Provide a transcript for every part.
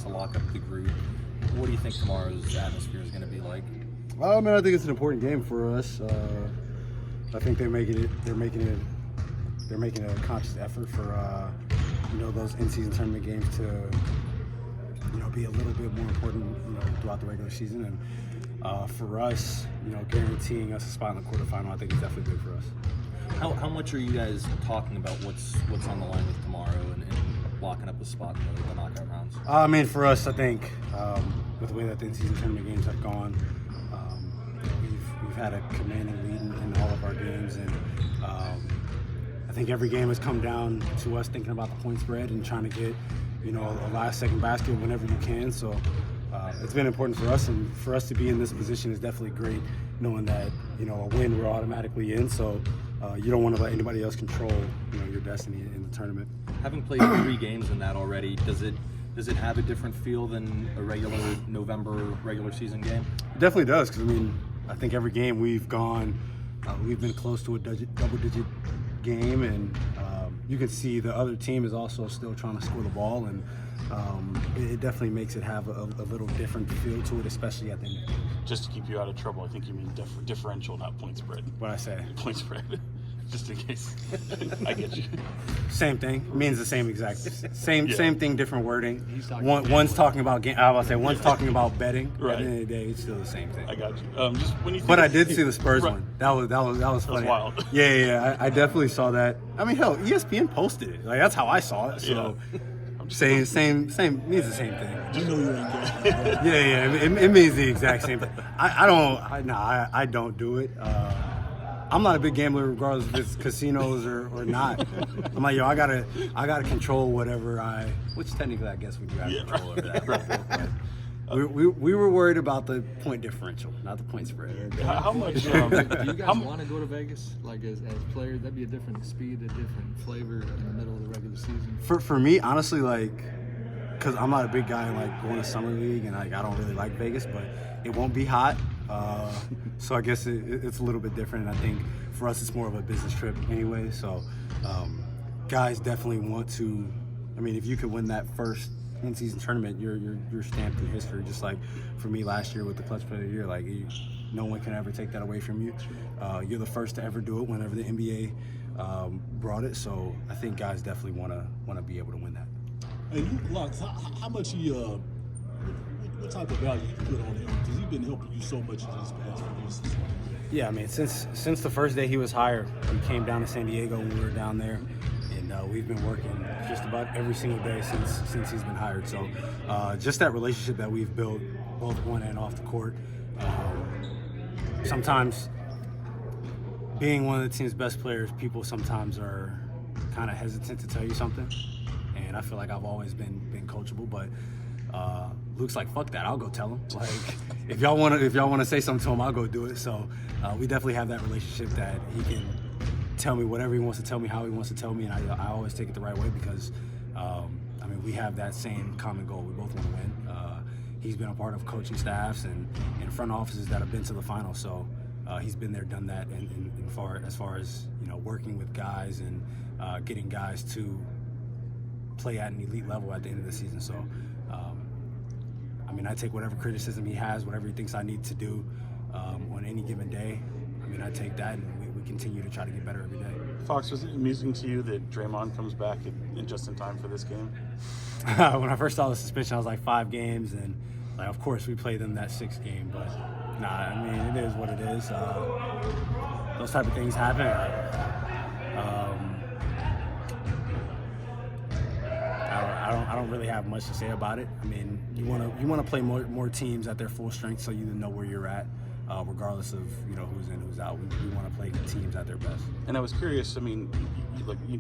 to lock up the group. What do you think tomorrow's atmosphere is going to be like? I mean, I think it's an important game for us. I think they're making it a conscious effort for those in-season tournament games to be a little bit more important throughout the regular season, and for us, guaranteeing us a spot in the quarterfinal, I think is definitely big for us. How much are you guys talking about what's on the line with tomorrow and locking up a spot in the knockout rounds? I mean, for us, I think with the way that the in-season tournament games have gone, we've had a commanding lead in all of our games, and I think every game has come down to us thinking about the point spread and trying to get a last-second basket whenever you can. So it's been important for us, and for us to be in this position is definitely great, knowing that a win we're automatically in. So you don't want to let anybody else control your destiny in the tournament. Having played 3 games in that already, does it have a different feel than a regular November regular season game? It definitely does, because I think every game we've been close to a double-digit game, and you can see the other team is also still trying to score the ball, and it definitely makes it have a little different feel to it, especially at the end. Just to keep you out of trouble, I think you mean differential, not point spread. What I say? Point spread. Just in case. I get you. Same thing. It means the same exact same thing, different wording. One's talking about game. I was say one's talking about betting. Right. At the end of the day, it's still the same thing. I got you. Just when you. But I did see the Spurs one. That was funny. That was wild. Yeah. I definitely saw that. I mean, hell, ESPN posted it. Like, that's how I saw it. So. Yeah. Same means the same thing. Just know you ain't good. Yeah. It means the exact same thing. I don't do it. I'm not a big gambler, regardless if it's casinos or not. I'm like, I gotta control whatever which technically I guess we do have control over that. But we were worried about the point differential, not the point spread. How much? Do you guys want to go to Vegas, like as players? That'd be a different speed, a different flavor in the middle of the regular season. For me, honestly, because I'm not a big guy in going to summer league, and I don't really like Vegas, but it won't be hot. So I guess it's a little bit different. And I think for us, it's more of a business trip anyway. So guys definitely want to. I mean, if you could win that first in-season tournament, you're stamped in history. Just like for me last year with the Clutch Player of the Year, no one can ever take that away from you. You're the first to ever do it whenever the NBA brought it. So I think guys definitely want to be able to win that. Hey, Lux, how much what type of value you put on him? Because he's been helping you so much in these past few years. Yeah, I mean, since the first day he was hired, he came down to San Diego when we were down there, and we've been working just about every single day since he's been hired. So just that relationship that we've built, both on and off the court. Sometimes being one of the team's best players, people sometimes are kind of hesitant to tell you something, and I feel like I've always been coachable, but Luke's like, fuck that, I'll go tell him. Like, if y'all want to say something to him, I'll go do it. So we definitely have that relationship that he can tell me whatever he wants to tell me, how he wants to tell me, and I always take it the right way because I mean, we have that same common goal. We both want to win. He's been a part of coaching staffs and front offices that have been to the final, so he's been there, done that, and as far as working with guys and getting guys to play at an elite level at the end of the season. So I mean, I take whatever criticism he has, whatever he thinks I need to do on any given day. I mean, I take that, and we continue to try to get better every day. Fox, was it amusing to you that Draymond comes back just in time for this game? When I first saw the suspension, I was like 5 games, and of course we played them that 6th game, but nah, I mean, it is what it is. Those type of things happen. I don't really have much to say about it. I mean, you want to play more teams at their full strength, so you know where you're at, regardless of who's in, who's out. We want to play teams at their best. And I was curious. I mean,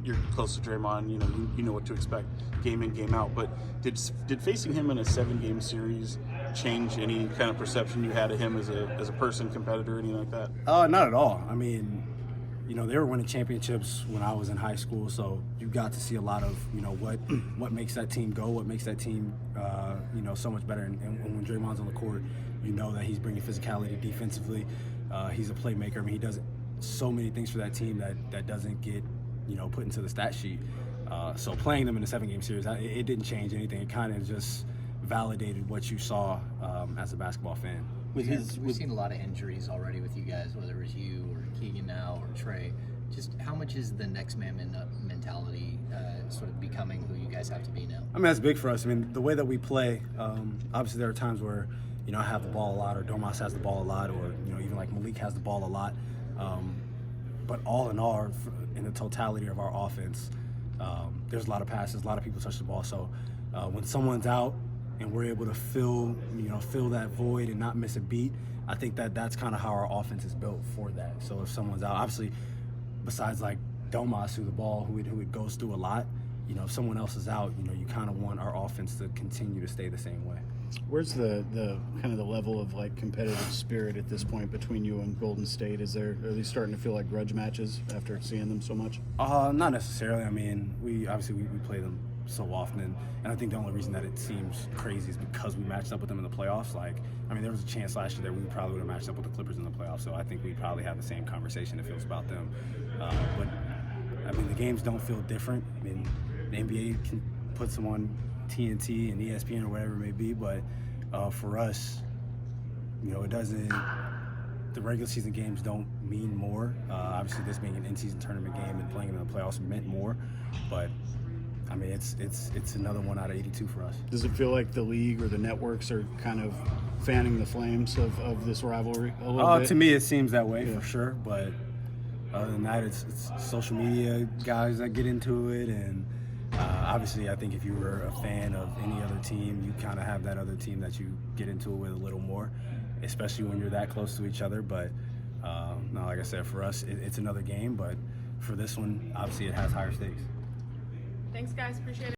you're close to Draymond. You know what to expect game in, game out. But did facing him in a 7-game series change any kind of perception you had of him as a person, competitor, anything like that? Not at all. I mean, they were winning championships when I was in high school, so you got to see a lot of, what makes that team go, what makes that team, so much better. And when Draymond's on the court, you know that he's bringing physicality defensively. He's a playmaker. I mean, he does so many things for that team that doesn't get, put into the stat sheet. So playing them in a 7-game series, it didn't change anything. It kind of just validated what you saw as a basketball fan. We've seen a lot of injuries already with you guys, whether it was you or Keegan now or Trey. Just how much is the next man mentality sort of becoming who you guys have to be now? I mean, that's big for us. I mean, the way that we play, obviously there are times where, I have the ball a lot, or Domas has the ball a lot, or, even like Malik has the ball a lot. But all in all, in the totality of our offense, there's a lot of passes, a lot of people touch the ball. So when someone's out and we're able to fill that void and not miss a beat, I think that's kind of how our offense is built for that. So if someone's out, obviously, besides like Domas, who it goes through a lot, if someone else is out, you kind of want our offense to continue to stay the same way. Where's the kind of the level of like competitive spirit at this point between you and Golden State? Are these starting to feel like grudge matches after seeing them so much? Not necessarily. I mean, we play them so often, and I think the only reason that it seems crazy is because we matched up with them in the playoffs. Like, I mean, there was a chance last year that we probably would have matched up with the Clippers in the playoffs, so I think we probably have the same conversation it feels about them. But I mean, the games don't feel different. I mean, the NBA can put some on TNT and ESPN or whatever it may be, but for us, it doesn't. The regular season games don't mean more. Obviously, this being an in-season tournament game and playing in the playoffs meant more, but I mean, it's another 1 out of 82 for us. Does it feel like the league or the networks are kind of fanning the flames of this rivalry a little bit? To me, it seems that way for sure, but other than that, it's social media guys that get into it, and obviously, I think if you were a fan of any other team, you kind of have that other team that you get into it with a little more, especially when you're that close to each other. But no, like I said, for us, it's another game, but for this one, obviously, it has higher stakes. Thanks, guys. Appreciate it.